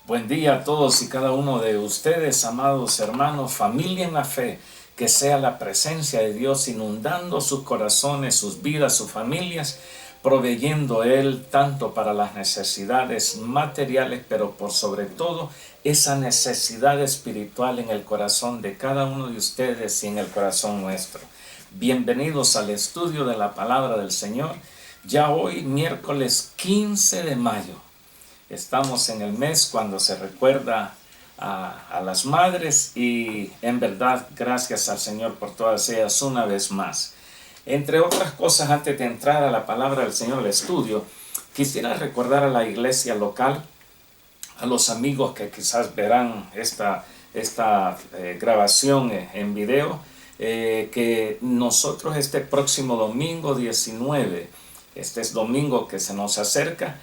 Buen día a todos y cada uno de ustedes, amados hermanos, familia en la fe, que sea la presencia de Dios inundando sus corazones, sus vidas, sus familias, proveyendo Él tanto para las necesidades materiales, pero por sobre todo esa necesidad espiritual en el corazón de cada uno de ustedes y en el corazón nuestro. Bienvenidos al estudio de la palabra del Señor, ya hoy miércoles 15 de mayo. Estamos en el mes cuando se recuerda a las madres y en verdad gracias al Señor por todas ellas una vez más. Entre otras cosas, antes de entrar a la palabra del Señor, el estudio, quisiera recordar a la iglesia local, a los amigos que quizás verán esta grabación en video, que nosotros este próximo domingo 19, este es domingo que se nos acerca,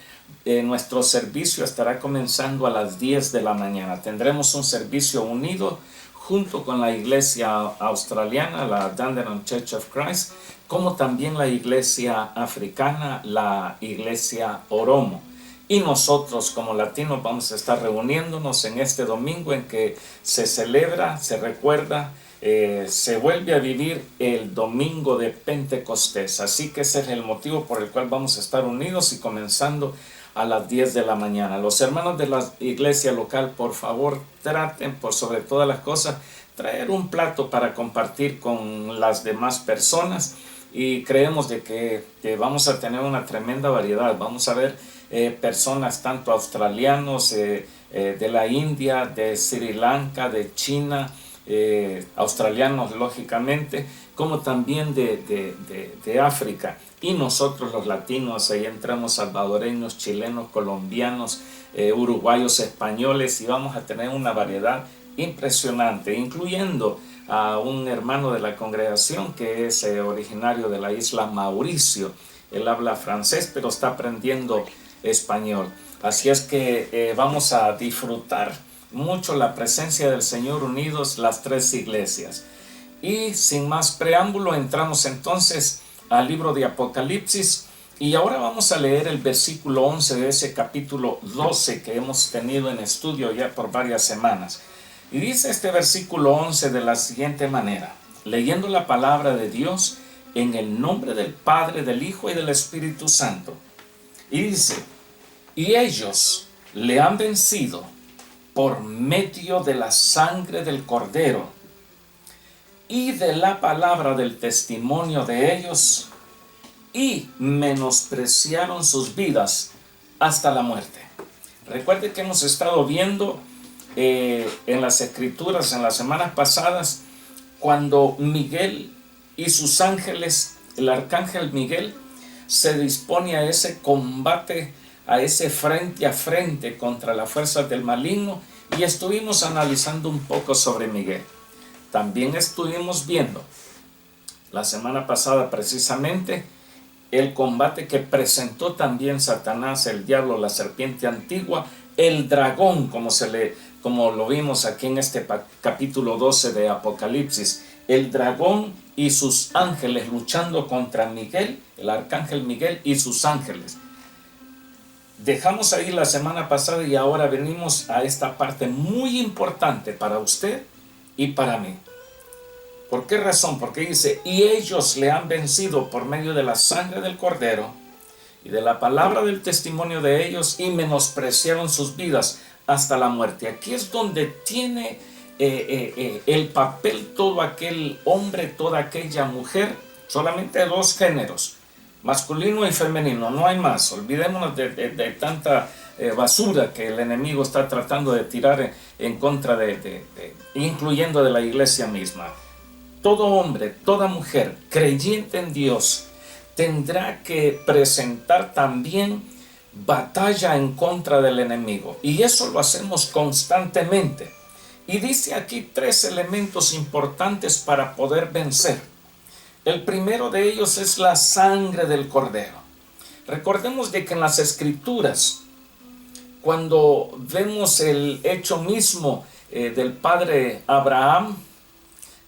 nuestro servicio estará comenzando a las 10 de la mañana. Tendremos un servicio unido junto con la iglesia australiana, la Dandenong Church of Christ, como también la iglesia africana, la iglesia Oromo. Y nosotros como latinos vamos a estar reuniéndonos en este domingo en que se celebra, se recuerda, se vuelve a vivir el domingo de Pentecostés. Así que ese es el motivo por el cual vamos a estar unidos y comenzando a las 10 de la mañana. Los hermanos de la iglesia local, por favor, traten por sobre todas las cosas traer un plato para compartir con las demás personas, y creemos de que vamos a tener una tremenda variedad. Vamos a ver personas tanto australianos, de la India, de Sri Lanka, de China, australianos lógicamente, como también de África. Y nosotros los latinos, ahí entramos salvadoreños, chilenos, colombianos, uruguayos, españoles, y vamos a tener una variedad impresionante, incluyendo a un hermano de la congregación que es originario de la isla Mauricio. Él habla francés, pero está aprendiendo español. Así es que vamos a disfrutar mucho la presencia del Señor unidos las tres iglesias. Y sin más preámbulo, entramos entonces al libro de Apocalipsis, y ahora vamos a leer el versículo 11 de ese capítulo 12 que hemos tenido en estudio ya por varias semanas. Y dice este versículo 11 de la siguiente manera, leyendo la palabra de Dios en el nombre del Padre, del Hijo y del Espíritu Santo. Y dice, y ellos le han vencido por medio de la sangre del Cordero y de la palabra del testimonio de ellos, y menospreciaron sus vidas hasta la muerte. Recuerde que hemos estado viendo en las escrituras en las semanas pasadas, cuando Miguel y sus ángeles, el arcángel Miguel, se dispone a ese combate, a ese frente a frente contra las fuerzas del maligno, y estuvimos analizando un poco sobre Miguel. También estuvimos viendo la semana pasada precisamente el combate que presentó también Satanás, el diablo, la serpiente antigua, el dragón, como lo vimos aquí en este capítulo 12 de Apocalipsis, el dragón y sus ángeles luchando contra Miguel, el arcángel Miguel y sus ángeles. Dejamos ahí la semana pasada y ahora venimos a esta parte muy importante para usted y para mí. ¿Por qué razón? Porque dice, y ellos le han vencido por medio de la sangre del Cordero y de la palabra del testimonio de ellos, y menospreciaron sus vidas hasta la muerte. Aquí es donde tiene el papel todo aquel hombre, toda aquella mujer, solamente dos géneros, masculino y femenino, no hay más. Olvidémonos de tanta basura que el enemigo está tratando de tirar en contra incluyendo de la iglesia misma. Todo hombre, toda mujer creyente en Dios tendrá que presentar también batalla en contra del enemigo, y eso lo hacemos constantemente. Y dice aquí tres elementos importantes para poder vencer. El primero de ellos es la sangre del Cordero. Recordemos de que en las Escrituras, cuando vemos el hecho mismo del padre Abraham,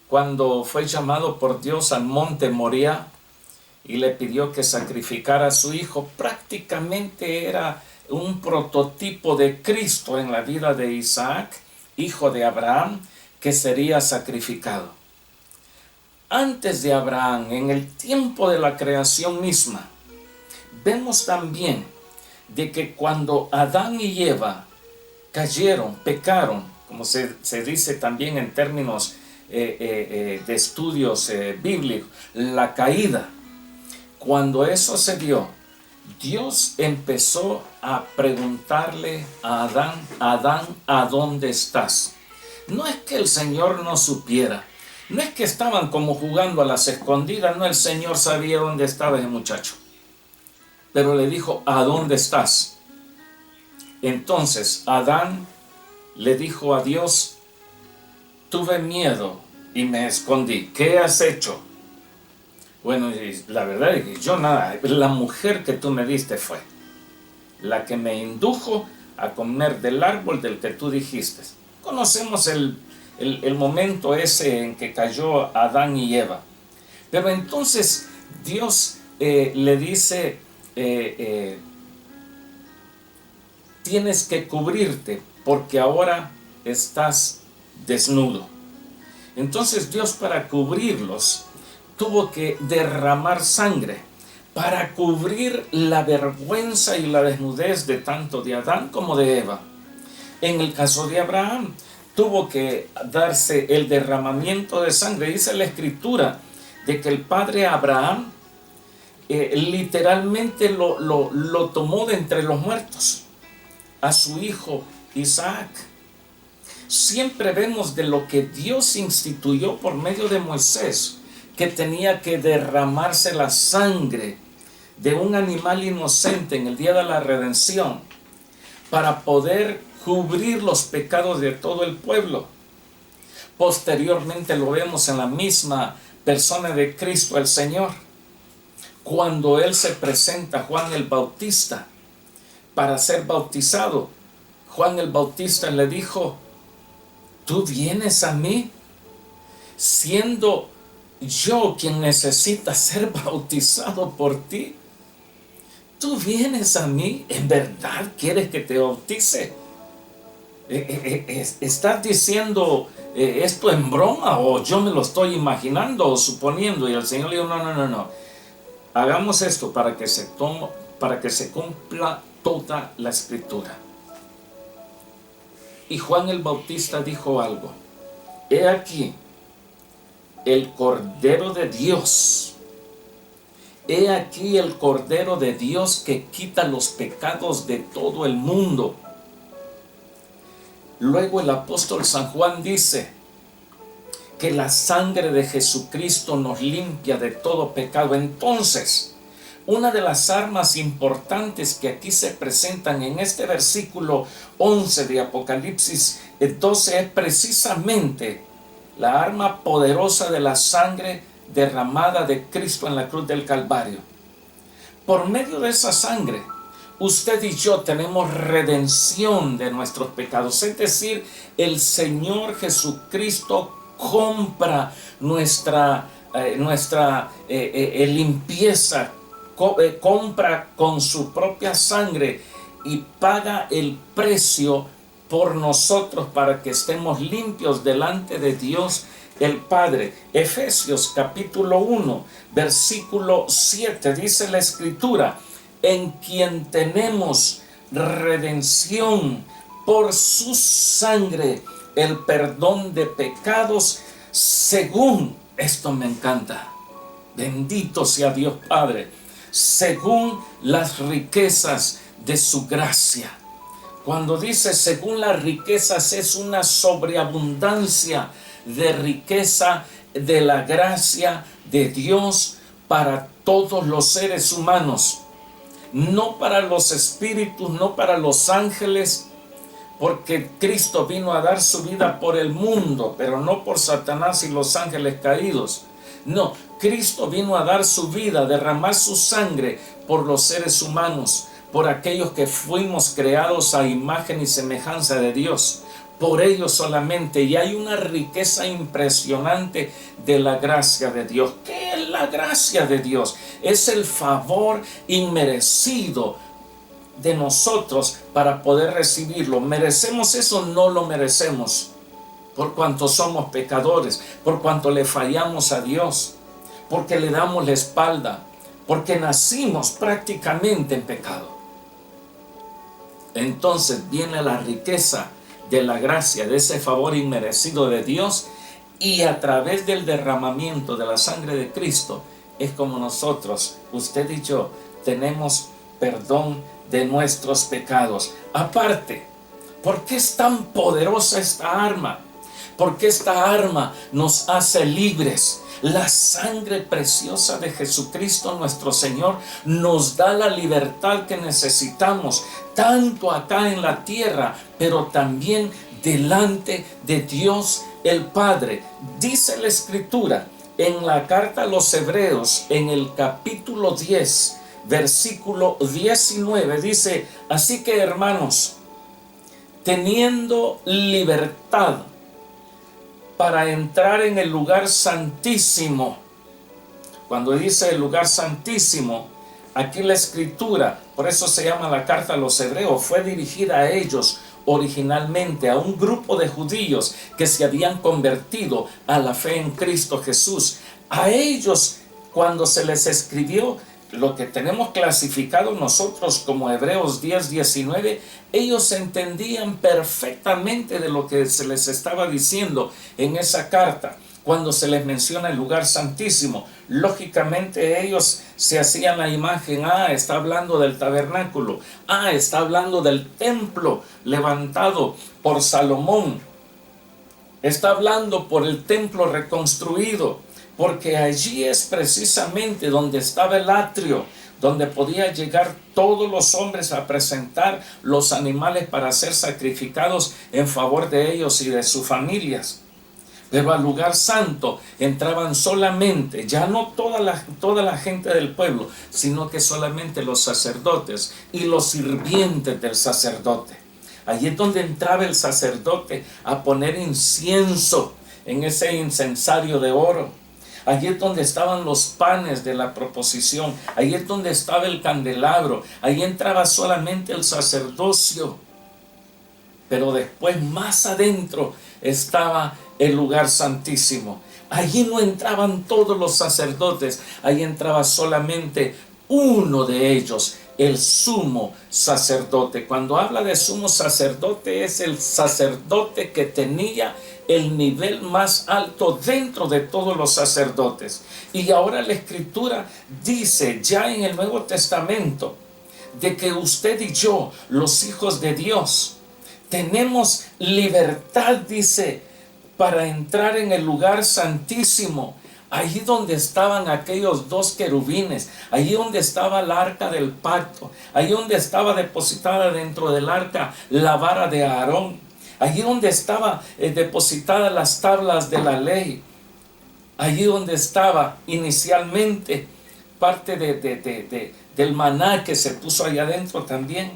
cuando fue llamado por Dios al monte Moriah y le pidió que sacrificara a su hijo, prácticamente era un prototipo de Cristo en la vida de Isaac, hijo de Abraham, que sería sacrificado. Antes de Abraham, en el tiempo de la creación misma, vemos también de que cuando Adán y Eva cayeron, pecaron, como se dice también en términos de estudios bíblicos, la caída. Cuando eso se dio, Dios empezó a preguntarle a Adán, Adán, ¿a dónde estás? No es que el Señor no supiera, no es que estaban como jugando a las escondidas, no, el Señor sabía dónde estaba ese muchacho. Pero le dijo, ¿a dónde estás? Entonces Adán le dijo a Dios, tuve miedo y me escondí. ¿Qué has hecho? Bueno, la verdad es que yo nada, la mujer que tú me diste fue la que me indujo a comer del árbol del que tú dijiste. Conocemos el momento ese en que cayó Adán y Eva. Pero entonces Dios le dice, tienes que cubrirte porque ahora estás desnudo. Entonces Dios, para cubrirlos, tuvo que derramar sangre para cubrir la vergüenza y la desnudez de tanto de Adán como de Eva. En el caso de Abraham, tuvo que darse el derramamiento de sangre. Dice la Escritura de que el padre Abraham literalmente lo tomó de entre los muertos, a su hijo Isaac. Siempre vemos de lo que Dios instituyó por medio de Moisés, que tenía que derramarse la sangre de un animal inocente en el día de la redención para poder cubrir los pecados de todo el pueblo. Posteriormente lo vemos en la misma persona de Cristo el Señor, cuando Él se presenta a Juan el Bautista para ser bautizado. Juan el Bautista le dijo, ¿tú vienes a mí siendo yo quien necesita ser bautizado por ti? ¿Tú vienes a mí? ¿En verdad quieres que te bautice? ¿Estás diciendo esto en broma o yo me lo estoy imaginando o suponiendo? Y el Señor le dijo, no. Hagamos esto para que se cumpla toda la Escritura. Y Juan el Bautista dijo algo. He aquí el Cordero de Dios. He aquí el Cordero de Dios que quita los pecados de todo el mundo. Luego el apóstol San Juan dice que la sangre de Jesucristo nos limpia de todo pecado. Entonces, una de las armas importantes que aquí se presentan en este versículo 11 de Apocalipsis 12 es precisamente la arma poderosa de la sangre derramada de Cristo en la cruz del Calvario. Por medio de esa sangre, usted y yo tenemos redención de nuestros pecados. Es decir, el Señor Jesucristo compra nuestra limpieza, compra con su propia sangre y paga el precio por nosotros para que estemos limpios delante de Dios el Padre. Efesios capítulo 1, versículo 7, dice la Escritura, en quien tenemos redención por su sangre, el perdón de pecados, según, esto me encanta, bendito sea Dios Padre, según las riquezas de su gracia. Cuando dice según las riquezas, es una sobreabundancia de riqueza de la gracia de Dios para todos los seres humanos, no para los espíritus, no para los ángeles, porque Cristo vino a dar su vida por el mundo, pero no por Satanás y los ángeles caídos. No, Cristo vino a dar su vida, a derramar su sangre por los seres humanos, por aquellos que fuimos creados a imagen y semejanza de Dios, por ellos solamente. Y hay una riqueza impresionante de la gracia de Dios. ¿Qué es la gracia de Dios? Es el favor inmerecido de nosotros para poder recibirlo. ¿Merecemos eso? No lo merecemos, por cuanto somos pecadores, por cuanto le fallamos a Dios, porque le damos la espalda, porque nacimos prácticamente en pecado. Entonces viene la riqueza de la gracia, de ese favor inmerecido de Dios, y a través del derramamiento de la sangre de Cristo es como nosotros, usted y yo, tenemos perdón de nuestros pecados. Aparte, ¿por qué es tan poderosa esta arma? Porque esta arma nos hace libres. La sangre preciosa de Jesucristo nuestro Señor nos da la libertad que necesitamos, tanto acá en la tierra, pero también delante de Dios el Padre. Dice la Escritura en la carta a los Hebreos, en el capítulo 10, versículo 19, dice: así que, hermanos, teniendo libertad para entrar en el lugar santísimo. Cuando dice el lugar santísimo, aquí la Escritura, por eso se llama la carta a los Hebreos, fue dirigida a ellos originalmente, a un grupo de judíos que se habían convertido a la fe en Cristo Jesús. A ellos, cuando se les escribió lo que tenemos clasificado nosotros como Hebreos 10:19, ellos entendían perfectamente de lo que se les estaba diciendo en esa carta. Cuando se les menciona el lugar santísimo, lógicamente ellos se hacían la imagen: está hablando del tabernáculo, está hablando del templo levantado por Salomón, está hablando por el templo reconstruido, porque allí es precisamente donde estaba el atrio, donde podía llegar todos los hombres a presentar los animales para ser sacrificados en favor de ellos y de sus familias. Pero al lugar santo entraban solamente, ya no toda la gente del pueblo, sino que solamente los sacerdotes y los sirvientes del sacerdote. Allí es donde entraba el sacerdote a poner incienso en ese incensario de oro. Allí es donde estaban los panes de la proposición. Allí es donde estaba el candelabro. Allí entraba solamente el sacerdocio. Pero después, más adentro, estaba el lugar santísimo. Allí no entraban todos los sacerdotes. Allí entraba solamente uno de ellos, el sumo sacerdote. Cuando habla de sumo sacerdote, es el sacerdote que tenía el nivel más alto dentro de todos los sacerdotes. Y ahora la Escritura dice ya en el Nuevo Testamento de que usted y yo, los hijos de Dios, tenemos libertad, dice, para entrar en el lugar santísimo. Allí donde estaban aquellos dos querubines, allí donde estaba el arca del pacto, allí donde estaba depositada dentro del arca la vara de Aarón, allí donde estaba depositadas las tablas de la ley, allí donde estaba inicialmente parte del maná que se puso allá adentro también.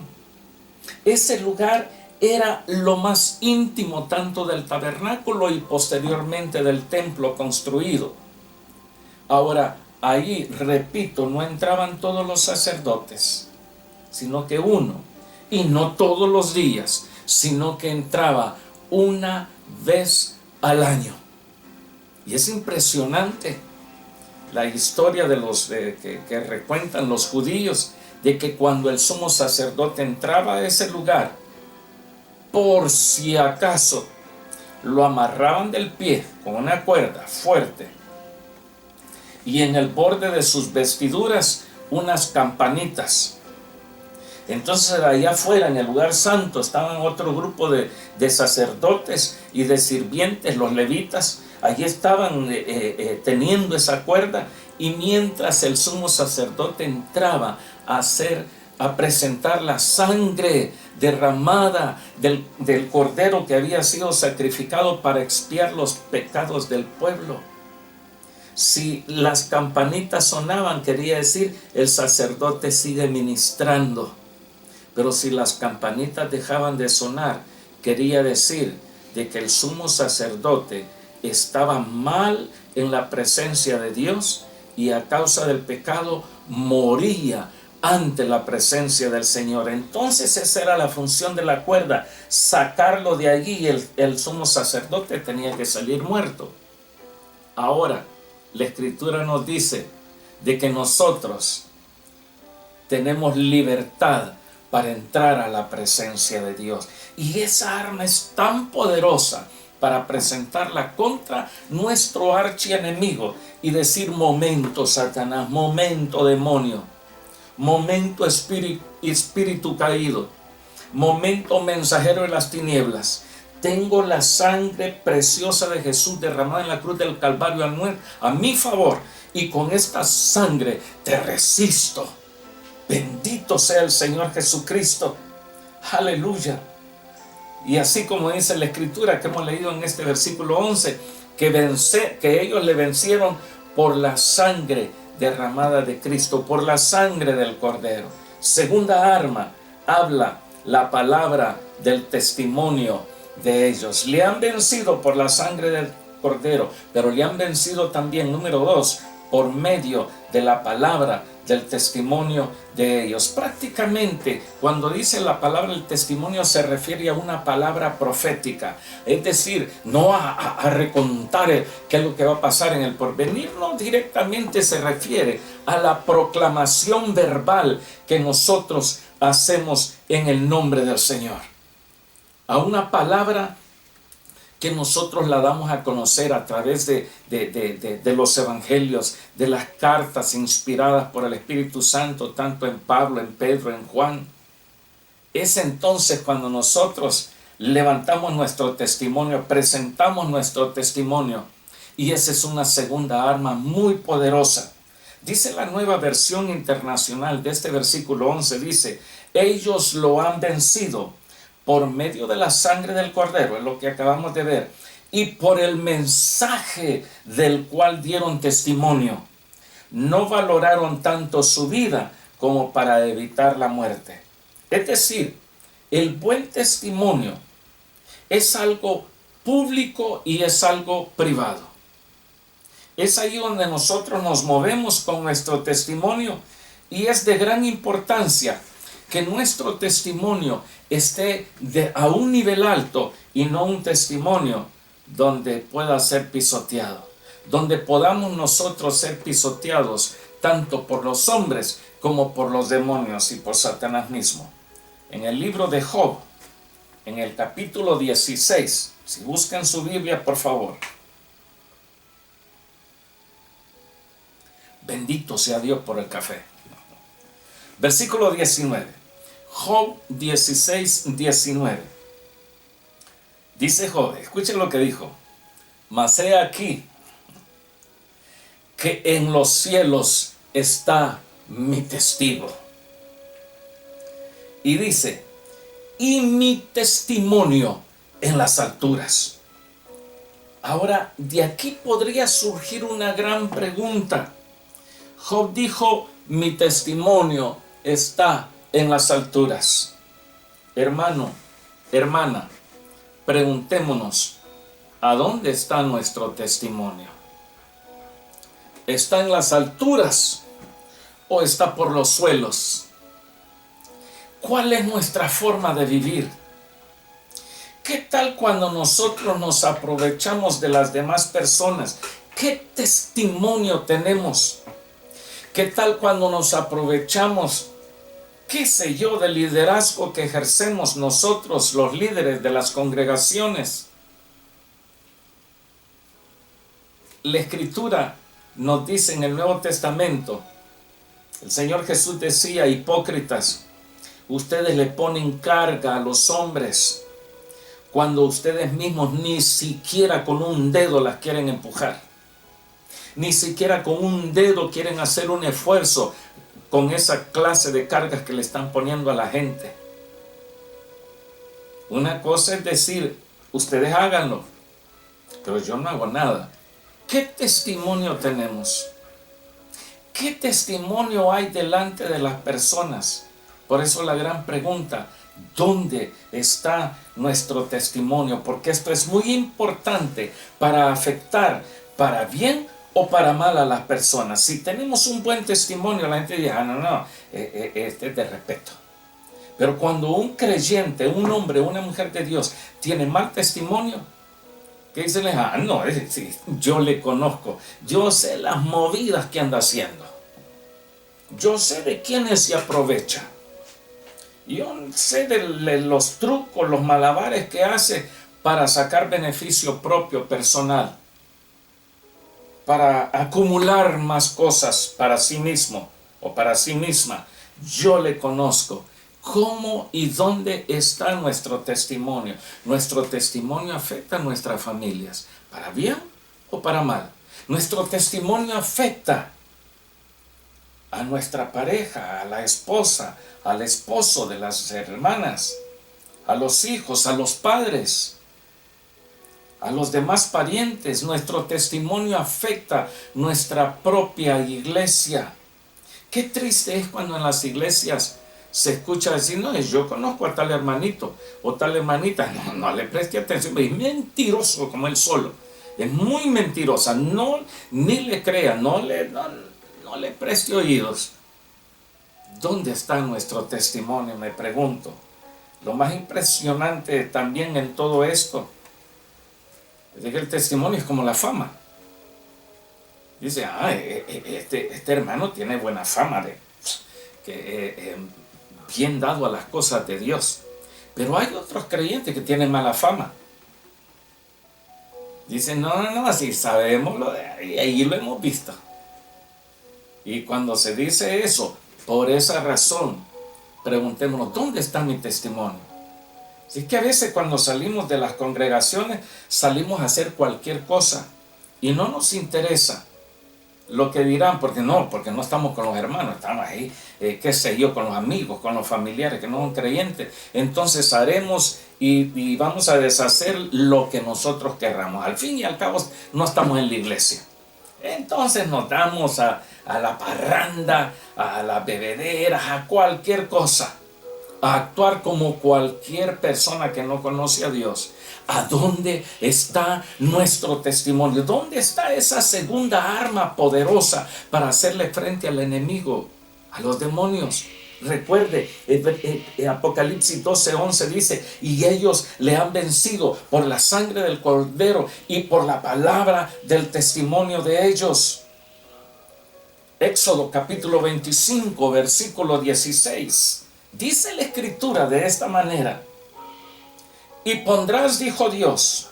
Ese lugar era lo más íntimo tanto del tabernáculo y posteriormente del templo construido. Ahora, ahí, repito, no entraban todos los sacerdotes, sino que uno, y no todos los días, sino que entraba una vez al año. Y es impresionante la historia de los que recuentan los judíos, de que cuando el sumo sacerdote entraba a ese lugar, por si acaso lo amarraban del pie con una cuerda fuerte, y en el borde de sus vestiduras unas campanitas. Entonces allá afuera en el lugar santo estaban otro grupo de sacerdotes y de sirvientes, los levitas. Allí estaban teniendo esa cuerda, y mientras el sumo sacerdote entraba a presentar la sangre derramada del cordero que había sido sacrificado para expiar los pecados del pueblo, si las campanitas sonaban, quería decir el sacerdote sigue ministrando. Pero si las campanitas dejaban de sonar, quería decir de que el sumo sacerdote estaba mal en la presencia de Dios, y a causa del pecado moría ante la presencia del Señor. Entonces esa era la función de la cuerda, sacarlo de allí, y el sumo sacerdote tenía que salir muerto. Ahora, la Escritura nos dice de que nosotros tenemos libertad para entrar a la presencia de Dios. Y esa arma es tan poderosa para presentarla contra nuestro archienemigo y decir: momento, Satanás, momento, demonio, momento, espíritu caído, momento, mensajero de las tinieblas. Tengo la sangre preciosa de Jesús derramada en la cruz del Calvario a mi favor, y con esta sangre te resisto. Bendito sea el Señor Jesucristo. Aleluya. Y así como dice la Escritura que hemos leído en este versículo 11, que ellos le vencieron por la sangre derramada de Cristo, por la sangre del Cordero. Segunda arma, habla la palabra del testimonio de ellos. Le han vencido por la sangre del Cordero, pero le han vencido también, número 2, por medio de la palabra del testimonio de ellos. Prácticamente, cuando dice la palabra del testimonio, se refiere a una palabra profética, es decir, no a recontar qué es lo que va a pasar en el porvenir, no, directamente se refiere a la proclamación verbal que nosotros hacemos en el nombre del Señor, a una palabra que nosotros la damos a conocer a través de los evangelios, de las cartas inspiradas por el Espíritu Santo, tanto en Pablo, en Pedro, en Juan. Es entonces cuando nosotros levantamos nuestro testimonio, presentamos nuestro testimonio, y esa es una segunda arma muy poderosa. Dice la Nueva Versión Internacional de este versículo 11, dice: ellos lo han vencido por medio de la sangre del Cordero, es lo que acabamos de ver, y por el mensaje del cual dieron testimonio. No valoraron tanto su vida como para evitar la muerte. Es decir, el buen testimonio es algo público y es algo privado. Es ahí donde nosotros nos movemos con nuestro testimonio, y es de gran importancia que nuestro testimonio esté a un nivel alto y no un testimonio donde pueda ser pisoteado, donde podamos nosotros ser pisoteados tanto por los hombres como por los demonios y por Satanás mismo. En el libro de Job, en el capítulo 16, si buscan su Biblia, por favor. Bendito sea Dios por el café. Versículo 19. Job 16, 19. Dice Job, escuchen lo que dijo: mas he aquí que en los cielos está mi testigo. Y dice: y mi testimonio en las alturas. Ahora, de aquí podría surgir una gran pregunta. Job dijo: mi testimonio está en las alturas. Hermano, hermana, preguntémonos: ¿a dónde está nuestro testimonio? ¿Está en las alturas o está por los suelos? ¿Cuál es nuestra forma de vivir? ¿Qué tal cuando nosotros nos aprovechamos de las demás personas? ¿Qué testimonio tenemos? ¿Qué tal cuando nos aprovechamos, qué sé yo, del liderazgo que ejercemos nosotros, los líderes de las congregaciones? La Escritura nos dice en el Nuevo Testamento, el Señor Jesús decía: hipócritas, ustedes le ponen carga a los hombres cuando ustedes mismos ni siquiera con un dedo las quieren empujar. Ni siquiera con un dedo quieren hacer un esfuerzo con esa clase de cargas que le están poniendo a la gente. Una cosa es decir: ustedes háganlo, pero yo no hago nada. ¿Qué testimonio tenemos? ¿Qué testimonio hay delante de las personas? Por eso la gran pregunta: ¿dónde está nuestro testimonio? Porque esto es muy importante para afectar, para bien o para mal a las personas. Si tenemos un buen testimonio, la gente dice, no, este es de respeto. Pero cuando un creyente, un hombre, una mujer de Dios tiene mal testimonio, ¿qué dicen? No, sí, yo le conozco, yo sé las movidas que anda haciendo, yo sé de quiénes se aprovecha, yo sé de los trucos, los malabares que hace para sacar beneficio propio, personal, para acumular más cosas para sí mismo o para sí misma. Yo le conozco. ¿Cómo y dónde está nuestro testimonio? Nuestro testimonio afecta a nuestras familias, ¿para bien o para mal? Nuestro testimonio afecta a nuestra pareja, a la esposa, al esposo de las hermanas, a los hijos, a los padres, a los demás parientes. Nuestro testimonio afecta nuestra propia iglesia. Qué triste es cuando en las iglesias se escucha decir, no, yo conozco a tal hermanito o tal hermanita. No le preste atención, es mentiroso como él solo, es muy mentirosa, no, ni le crea, no le preste oídos. ¿Dónde está nuestro testimonio? Me pregunto. Lo más impresionante también en todo esto es que el testimonio es como la fama. Dice, este hermano tiene buena fama de que bien dado a las cosas de Dios. Pero hay otros creyentes que tienen mala fama. Dicen, no, así sabemos, ahí lo hemos visto. Y cuando se dice eso, por esa razón, preguntémonos, ¿dónde está mi testimonio? Si es que a veces cuando salimos de las congregaciones, salimos a hacer cualquier cosa y no nos interesa lo que dirán, porque no estamos con los hermanos, estamos ahí, qué sé yo, con los amigos, con los familiares que no son creyentes. Entonces haremos y vamos a deshacer lo que nosotros querramos. Al fin y al cabo no estamos en la iglesia. Entonces nos damos a la parranda, a las bebederas, a cualquier cosa, a actuar como cualquier persona que no conoce a Dios. ¿A dónde está nuestro testimonio? ¿Dónde está esa segunda arma poderosa para hacerle frente al enemigo, a los demonios? Recuerde, Apocalipsis 12:11 dice, y ellos le han vencido por la sangre del Cordero y por la palabra del testimonio de ellos. Éxodo capítulo 25, versículo 16. Dice la Escritura de esta manera, y pondrás, dijo Dios,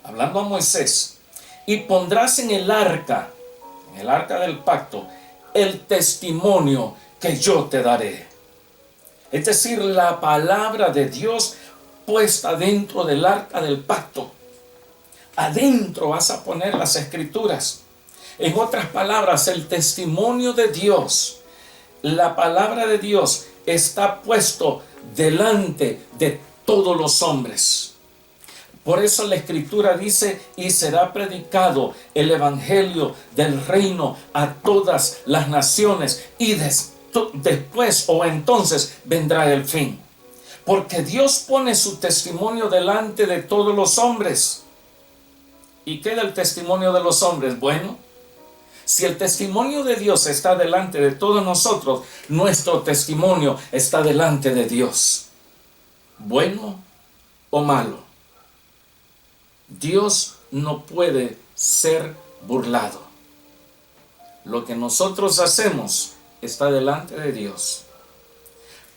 hablando a Moisés, y pondrás en el arca del pacto, el testimonio que yo te daré. Es decir, la palabra de Dios puesta dentro del arca del pacto. Adentro vas a poner las escrituras. En otras palabras, el testimonio de Dios, la palabra de Dios está puesto delante de todos los hombres. Por eso la Escritura dice, y será predicado el evangelio del reino a todas las naciones, y después o entonces vendrá el fin. Porque Dios pone su testimonio delante de todos los hombres. ¿Y qué da el testimonio de los hombres? Bueno, si el testimonio de Dios está delante de todos nosotros, nuestro testimonio está delante de Dios. Bueno o malo, Dios no puede ser burlado. Lo que nosotros hacemos está delante de Dios.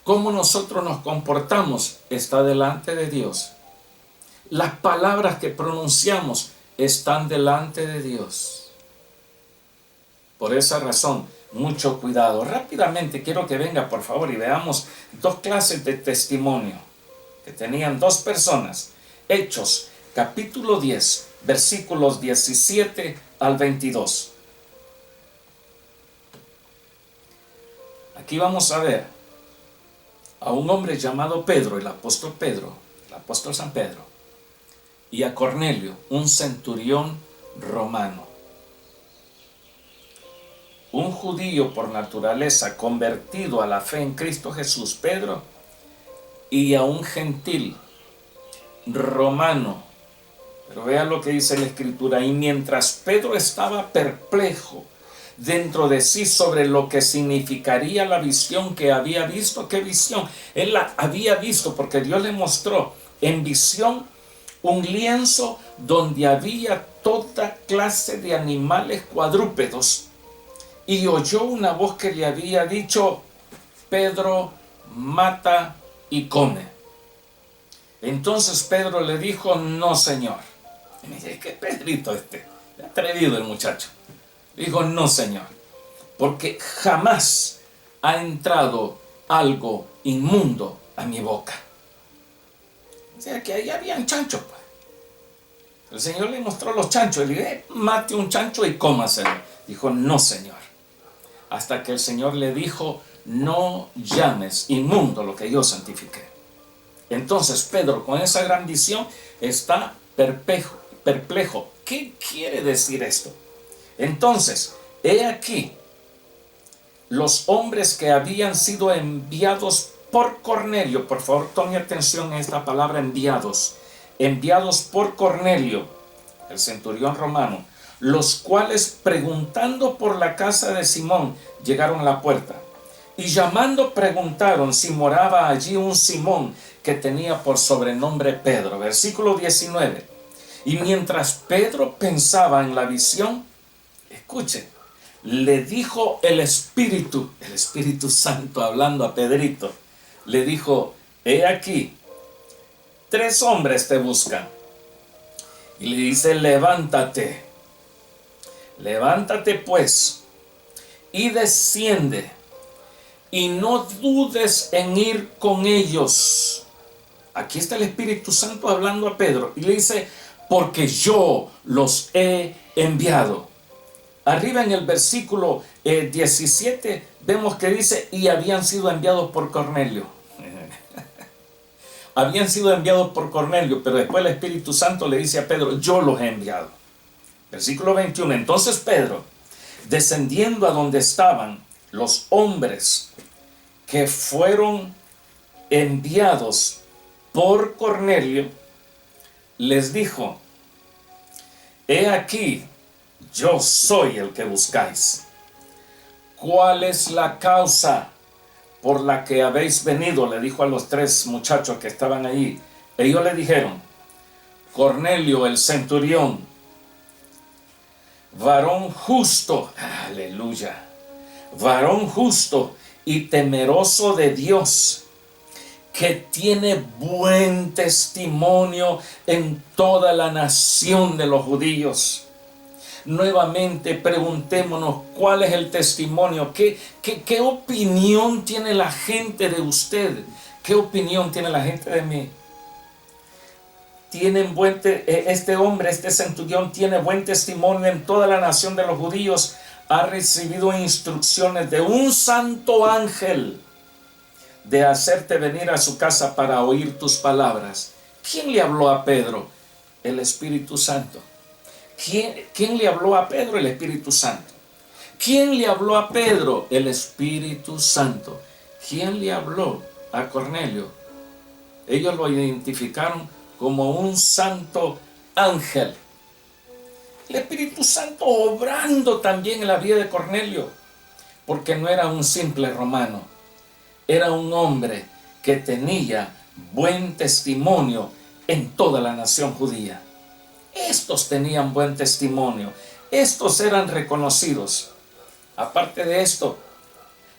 Cómo nosotros nos comportamos está delante de Dios. Las palabras que pronunciamos están delante de Dios. Por esa razón, mucho cuidado. Rápidamente quiero que venga, por favor, y veamos dos clases de testimonio que tenían dos personas. Hechos, capítulo 10, versículos 17 al 22. Aquí vamos a ver a un hombre llamado Pedro, el apóstol San Pedro, y a Cornelio, un centurión romano. Un judío por naturaleza convertido a la fe en Cristo Jesús, Pedro, y a un gentil romano Pero vea lo que dice la Escritura. Y mientras Pedro estaba perplejo dentro de sí sobre lo que significaría la visión que había visto. ¿Qué visión? Él la había visto porque Dios le mostró en visión un lienzo donde había toda clase de animales cuadrúpedos, y oyó una voz que le había dicho: Pedro, mata y come. Entonces Pedro le dijo: no, Señor. Y me dice: ¿qué Pedrito atrevido el muchacho? Dijo: no, Señor, porque jamás ha entrado algo inmundo a mi boca. O sea que ahí habían chanchos, pues. El Señor le mostró los chanchos. Le dije: mate un chancho y cómaselo. Dijo: no, Señor. Hasta que el Señor le dijo: no llames inmundo lo que yo santifiqué. Entonces Pedro, con esa gran visión, está perplejo. ¿Qué quiere decir esto? Entonces, he aquí los hombres que habían sido enviados por Cornelio. Por favor, tome atención a esta palabra: enviados. Enviados por Cornelio, el centurión romano, los cuales, preguntando por la casa de Simón, llegaron a la puerta, y llamando preguntaron si moraba allí un Simón que tenía por sobrenombre Pedro. Versículo 19. Y mientras Pedro pensaba en la visión, escuchen, le dijo el Espíritu Santo hablando a Pedrito, le dijo: he aquí, 3 hombres te buscan. Y le dice: levántate pues, y desciende, y no dudes en ir con ellos. Aquí está el Espíritu Santo hablando a Pedro, y le dice: porque yo los he enviado. Arriba en el versículo 17 vemos que dice: y habían sido enviados por Cornelio. Habían sido enviados por Cornelio, pero después el Espíritu Santo le dice a Pedro: yo los he enviado. Versículo 21. Entonces Pedro, descendiendo a donde estaban los hombres que fueron enviados por Cornelio, les dijo: he aquí, yo soy el que buscáis. ¿Cuál es la causa por la que habéis venido? Le dijo a los 3 muchachos que estaban allí. Ellos le dijeron: Cornelio el centurión, varón justo, aleluya, varón justo y temeroso de Dios, que tiene buen testimonio en toda la nación de los judíos. Nuevamente preguntémonos: ¿cuál es el testimonio? ¿Qué opinión tiene la gente de usted? ¿Qué opinión tiene la gente de mí? Este hombre, este centurión, tiene buen testimonio en toda la nación de los judíos. Ha recibido instrucciones de un santo ángel de hacerte venir a su casa para oír tus palabras. ¿Quién le habló a Pedro? El Espíritu Santo. ¿Quién le habló a Pedro? El Espíritu Santo. ¿Quién le habló a Pedro? El Espíritu Santo. ¿Quién le habló a Cornelio? Ellos lo identificaron como un santo ángel. El Espíritu Santo obrando también en la vida de Cornelio, porque no era un simple romano, era un hombre que tenía buen testimonio en toda la nación judía. Estos tenían buen testimonio, estos eran reconocidos. Aparte de esto,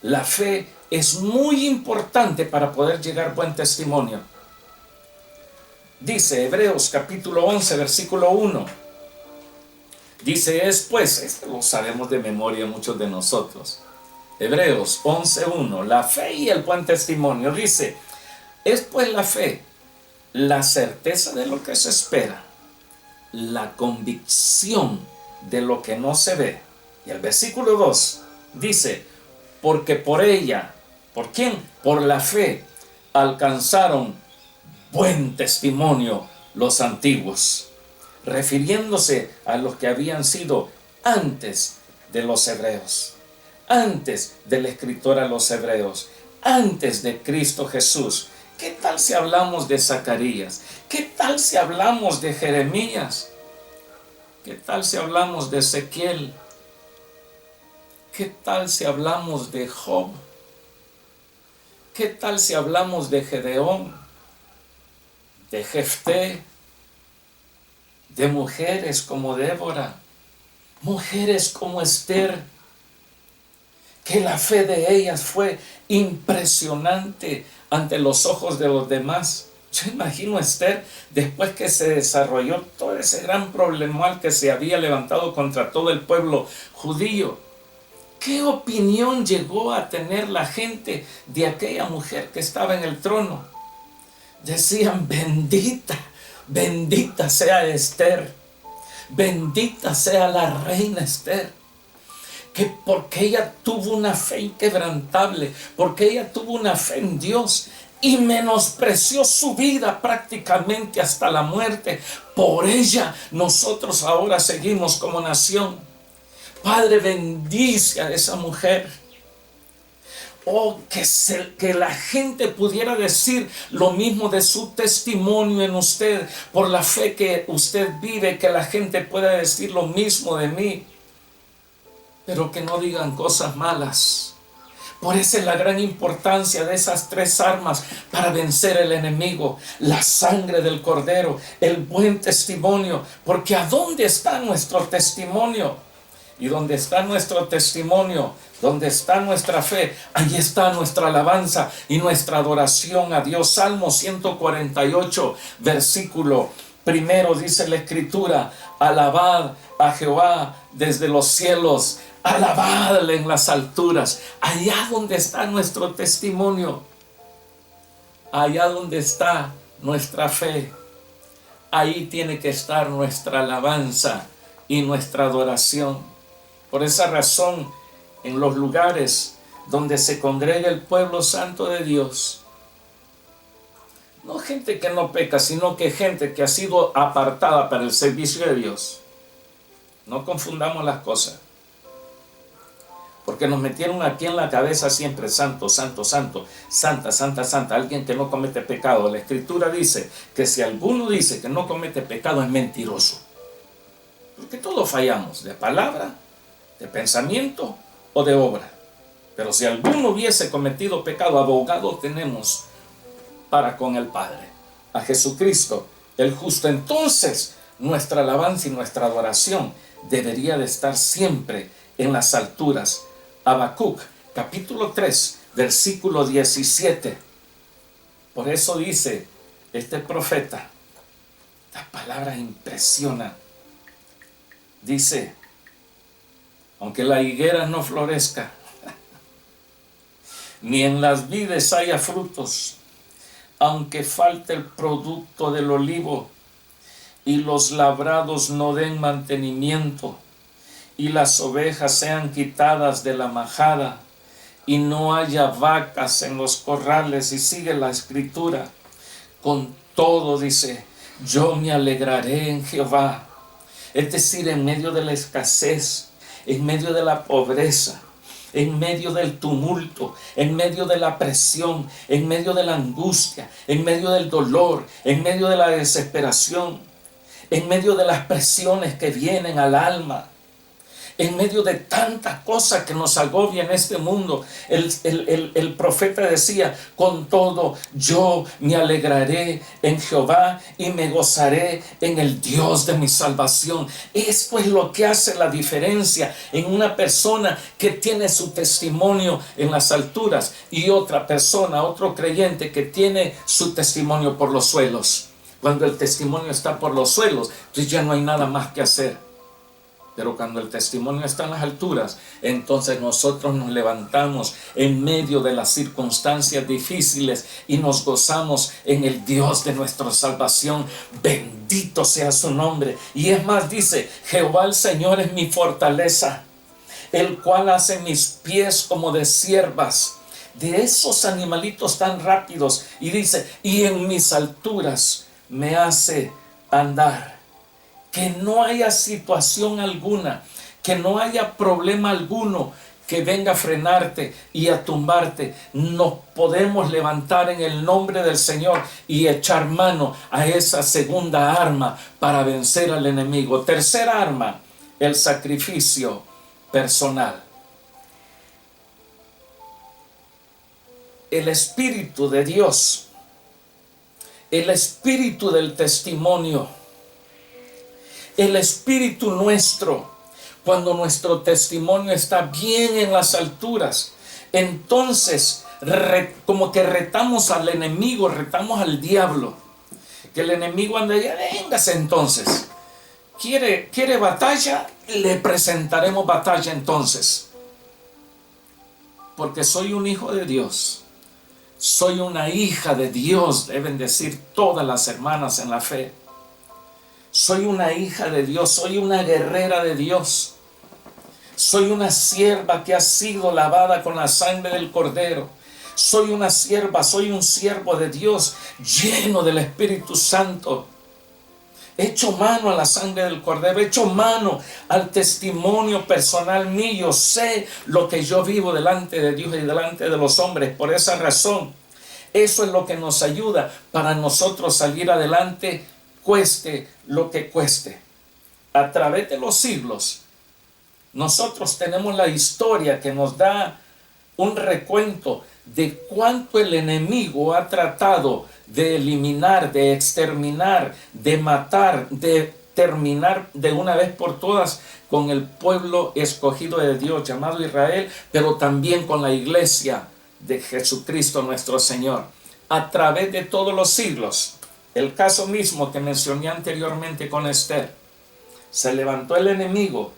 la fe es muy importante para poder llegar a buen testimonio. Dice Hebreos capítulo 11, versículo 1. Dice: esto lo sabemos de memoria muchos de nosotros. Hebreos 11:1, la fe y el buen testimonio. Dice: es pues la fe, la certeza de lo que se espera, la convicción de lo que no se ve. Y el versículo 2 dice: porque por ella, ¿por quién? Por la fe alcanzaron buen testimonio los antiguos, refiriéndose a los que habían sido antes de los hebreos, antes del escritor a los hebreos, antes de Cristo Jesús. ¿Qué tal si hablamos de Zacarías? ¿Qué tal si hablamos de Jeremías? ¿Qué tal si hablamos de Ezequiel? ¿Qué tal si hablamos de Job? ¿Qué tal si hablamos de Gedeón, de Jefté, de mujeres como Débora, mujeres como Esther, que la fe de ellas fue impresionante ante los ojos de los demás? Yo imagino a Esther, después que se desarrolló todo ese gran problemal que se había levantado contra todo el pueblo judío, ¿qué opinión llegó a tener la gente de aquella mujer que estaba en el trono? Decían: bendita, bendita sea Esther, bendita sea la reina Esther, que porque ella tuvo una fe inquebrantable, porque ella tuvo una fe en Dios y menospreció su vida prácticamente hasta la muerte. Por ella nosotros ahora seguimos como nación. Padre, bendice a esa mujer. Oh, que la gente pudiera decir lo mismo de su testimonio en usted, por la fe que usted vive, que la gente pueda decir lo mismo de mí, pero que no digan cosas malas. Por eso es la gran importancia de esas tres armas para vencer el enemigo: la sangre del Cordero, el buen testimonio, porque ¿a dónde está nuestro testimonio? Y donde está nuestro testimonio, donde está nuestra fe, ahí está nuestra alabanza y nuestra adoración a Dios. Salmo 148, versículo primero, dice la Escritura: alabad a Jehová desde los cielos, alabadle en las alturas. Allá donde está nuestro testimonio, allá donde está nuestra fe, ahí tiene que estar nuestra alabanza y nuestra adoración. Por esa razón, en los lugares donde se congrega el pueblo santo de Dios, no gente que no peca, sino que gente que ha sido apartada para el servicio de Dios. No confundamos las cosas, porque nos metieron aquí en la cabeza siempre: santo, santo, santo, santa, santa, santa, alguien que no comete pecado. La Escritura dice que si alguno dice que no comete pecado, es mentiroso, porque todos fallamos, de palabra, de pensamiento o de obra. Pero si alguno hubiese cometido pecado, abogado tenemos para con el Padre, a Jesucristo el justo. Entonces nuestra alabanza y nuestra adoración debería de estar siempre en las alturas. Habacuc capítulo 3 versículo 17. Por eso dice este profeta, las palabras impresionan. Dice: aunque la higuera no florezca, ni en las vides haya frutos, aunque falte el producto del olivo, y los labrados no den mantenimiento, y las ovejas sean quitadas de la majada, y no haya vacas en los corrales. Y sigue la Escritura: con todo, dice, yo me alegraré en Jehová. Es decir, en medio de la escasez, en medio de la pobreza, en medio del tumulto, en medio de la presión, en medio de la angustia, en medio del dolor, en medio de la desesperación, en medio de las presiones que vienen al alma, en medio de tantas cosas que nos agobian en este mundo, el profeta decía: con todo yo me alegraré en Jehová y me gozaré en el Dios de mi salvación. Esto es lo que hace la diferencia en una persona que tiene su testimonio en las alturas y otra persona, otro creyente que tiene su testimonio por los suelos. Cuando el testimonio está por los suelos, entonces ya no hay nada más que hacer. Pero cuando el testimonio está en las alturas, entonces nosotros nos levantamos en medio de las circunstancias difíciles y nos gozamos en el Dios de nuestra salvación. Bendito sea su nombre. Y es más, dice: Jehová el Señor es mi fortaleza, el cual hace mis pies como de ciervas, de esos animalitos tan rápidos. Y dice: y en mis alturas me hace andar. Que no haya situación alguna, que no haya problema alguno que venga a frenarte y a tumbarte, nos podemos levantar en el nombre del Señor y echar mano a esa segunda arma para vencer al enemigo. Tercera arma, el sacrificio personal. El Espíritu de Dios, el Espíritu del testimonio, el Espíritu nuestro, cuando nuestro testimonio está bien en las alturas, entonces como que retamos al enemigo, retamos al diablo, que el enemigo anda ya, véngase entonces, quiere batalla, le presentaremos batalla entonces, porque soy un hijo de Dios, soy una hija de Dios, deben decir todas las hermanas en la fe. Soy una hija de Dios, soy una guerrera de Dios. Soy una sierva que ha sido lavada con la sangre del Cordero. Soy una sierva, soy un siervo de Dios lleno del Espíritu Santo. He hecho mano a la sangre del Cordero, he hecho mano al testimonio personal mío. Sé lo que yo vivo delante de Dios y delante de los hombres. Por esa razón, eso es lo que nos ayuda para nosotros salir adelante, cueste lo que cueste. A través de los siglos, nosotros tenemos la historia que nos da un recuento de cuánto el enemigo ha tratado de eliminar, de exterminar, de matar, de terminar de una vez por todas con el pueblo escogido de Dios llamado Israel, pero también con la iglesia de Jesucristo nuestro Señor. A través de todos los siglos, el caso mismo que mencioné anteriormente con Esther, se levantó el enemigo,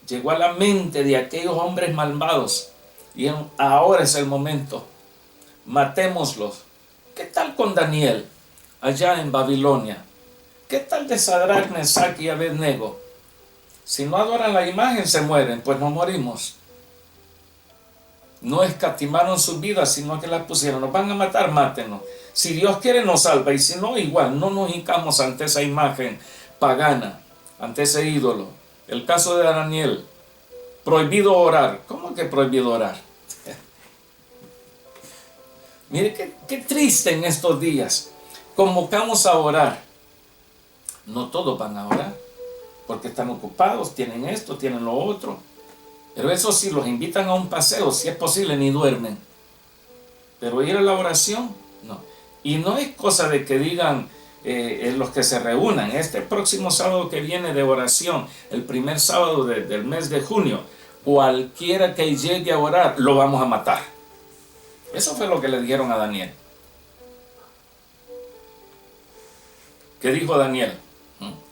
llegó a la mente de aquellos hombres malvados y ahora es el momento, matémoslos. ¿Qué tal con Daniel allá en Babilonia? ¿Qué tal de Sadrach, Mesach y Abednego? Si no adoran la imagen se mueren, pues nos morimos. No escatimaron sus vidas, sino que las pusieron. Nos van a matar, mátenos. Si Dios quiere nos salva, y si no, igual, no nos hincamos ante esa imagen pagana, ante ese ídolo. El caso de Daniel, prohibido orar. ¿Cómo que prohibido orar? Mire qué triste en estos días. Convocamos a orar. No todos van a orar, porque están ocupados, tienen esto, tienen lo otro. Pero eso sí, los invitan a un paseo, si es posible, ni duermen. Pero ir a la oración, no. Y no es cosa de que digan los que se reúnan. Este próximo sábado que viene de oración, el primer sábado del mes de junio, cualquiera que llegue a orar, lo vamos a matar. Eso fue lo que le dijeron a Daniel. ¿Qué dijo Daniel?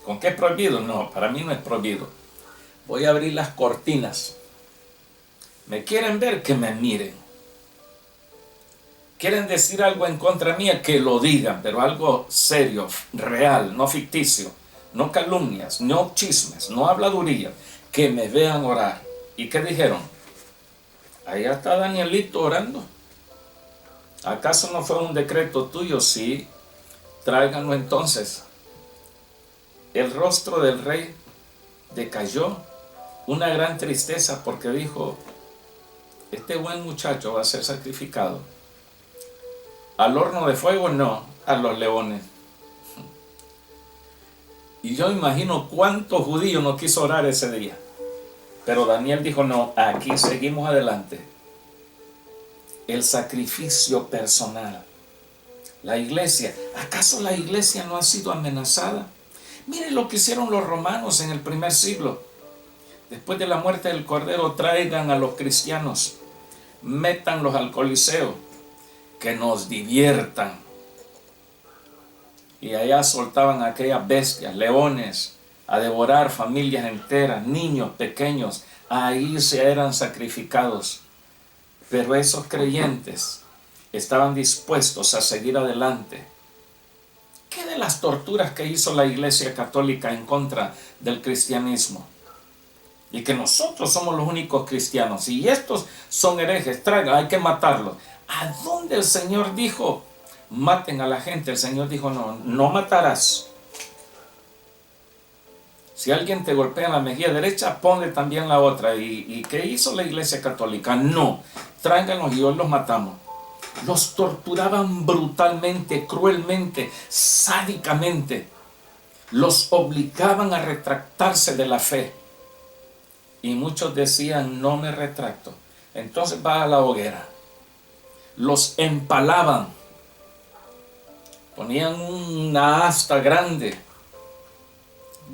¿Con qué es prohibido? No, para mí no es prohibido. Voy a abrir las cortinas. ¿Me quieren ver? Que me miren. ¿Quieren decir algo en contra mía? Que lo digan, pero algo serio, real, no ficticio, no calumnias, no chismes, no habladuría. Que me vean orar. ¿Y qué dijeron? Allá está Danielito orando. ¿Acaso no fue un decreto tuyo? Sí, tráiganlo entonces. El rostro del rey decayó, una gran tristeza, porque dijo, este buen muchacho va a ser sacrificado. Al horno de fuego, no, a los leones. Y yo imagino cuántos judíos no quiso orar ese día. Pero Daniel dijo, no, aquí seguimos adelante. El sacrificio personal. La iglesia, ¿acaso la iglesia no ha sido amenazada? Miren lo que hicieron los romanos en el primer siglo. Después de la muerte del Cordero, traigan a los cristianos, métanlos al Coliseo, que nos diviertan. Y allá soltaban a aquellas bestias, leones, a devorar familias enteras, niños pequeños. Ahí se eran sacrificados. Pero esos creyentes estaban dispuestos a seguir adelante. ¿Qué de las torturas que hizo la Iglesia Católica en contra del cristianismo? Y que nosotros somos los únicos cristianos. Y estos son herejes, traigan, hay que matarlos. ¿A dónde el Señor dijo, maten a la gente? El Señor dijo, no, no matarás. Si alguien te golpea en la mejilla derecha, ponle también la otra. ¿Y qué hizo la Iglesia Católica? No, tráiganlos y hoy los matamos. Los torturaban brutalmente, cruelmente, sádicamente. Los obligaban a retractarse de la fe. Y muchos decían, no me retracto. Entonces va a la hoguera. Los empalaban. Ponían una asta grande,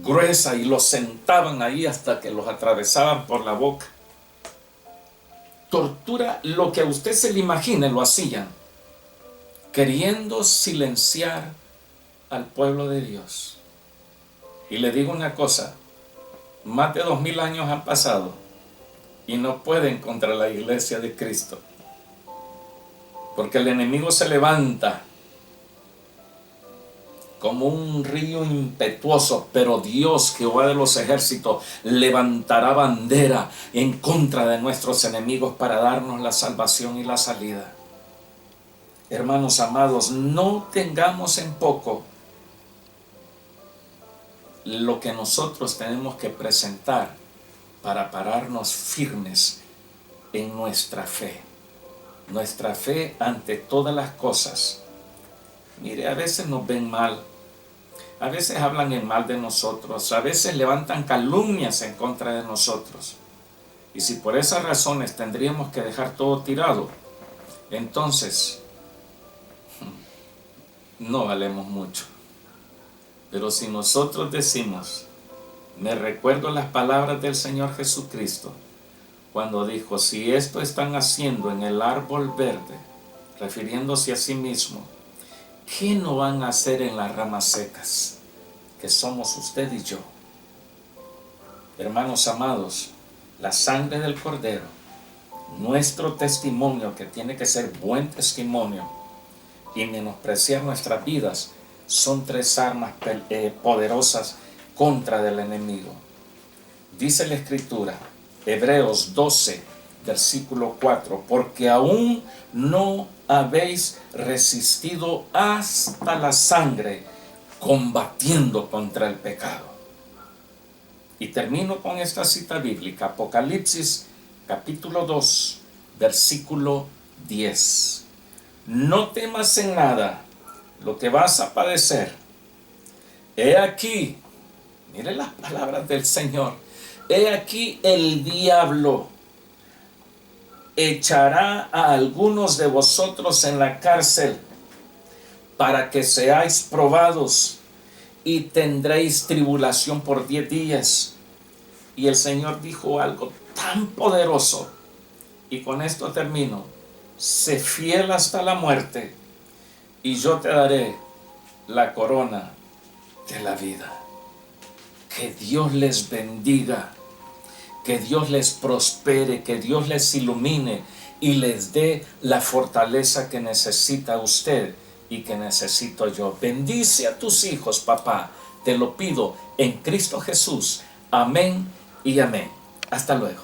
gruesa, y los sentaban ahí hasta que los atravesaban por la boca. Tortura, lo que a usted se le imagine, lo hacían, queriendo silenciar al pueblo de Dios. Y le digo una cosa, más de 2000 años han pasado y no pueden contra la iglesia de Cristo, porque el enemigo se levanta como un río impetuoso, pero Dios, Jehová de los ejércitos, levantará bandera en contra de nuestros enemigos para darnos la salvación y la salida. Hermanos amados, no tengamos en poco lo que nosotros tenemos que presentar para pararnos firmes en nuestra fe ante todas las cosas. Mire, a veces nos ven mal, a veces hablan en mal de nosotros, a veces levantan calumnias en contra de nosotros. Y si por esas razones tendríamos que dejar todo tirado, entonces no valemos mucho. Pero si nosotros decimos, me recuerdo las palabras del Señor Jesucristo, cuando dijo, si esto están haciendo en el árbol verde, refiriéndose a sí mismo, ¿qué no van a hacer en las ramas secas? Que somos usted y yo. Hermanos amados, la sangre del Cordero, nuestro testimonio, que tiene que ser buen testimonio, y menospreciar nuestras vidas, son tres armas poderosas contra del enemigo. Dice la Escritura, Hebreos 12, versículo 4, porque aún no habéis resistido hasta la sangre, combatiendo contra el pecado. Y termino con esta cita bíblica, Apocalipsis capítulo 2, versículo 10. No temas en nada lo que vas a padecer. He aquí, mire las palabras del Señor, he aquí el diablo echará a algunos de vosotros en la cárcel para que seáis probados y tendréis tribulación por 10 días. Y el Señor dijo algo tan poderoso, y con esto termino: sé fiel hasta la muerte y yo te daré la corona de la vida. Que Dios les bendiga, que Dios les prospere, que Dios les ilumine y les dé la fortaleza que necesita usted y que necesito yo. Bendice a tus hijos, papá, te lo pido en Cristo Jesús. Amén y amén. Hasta luego.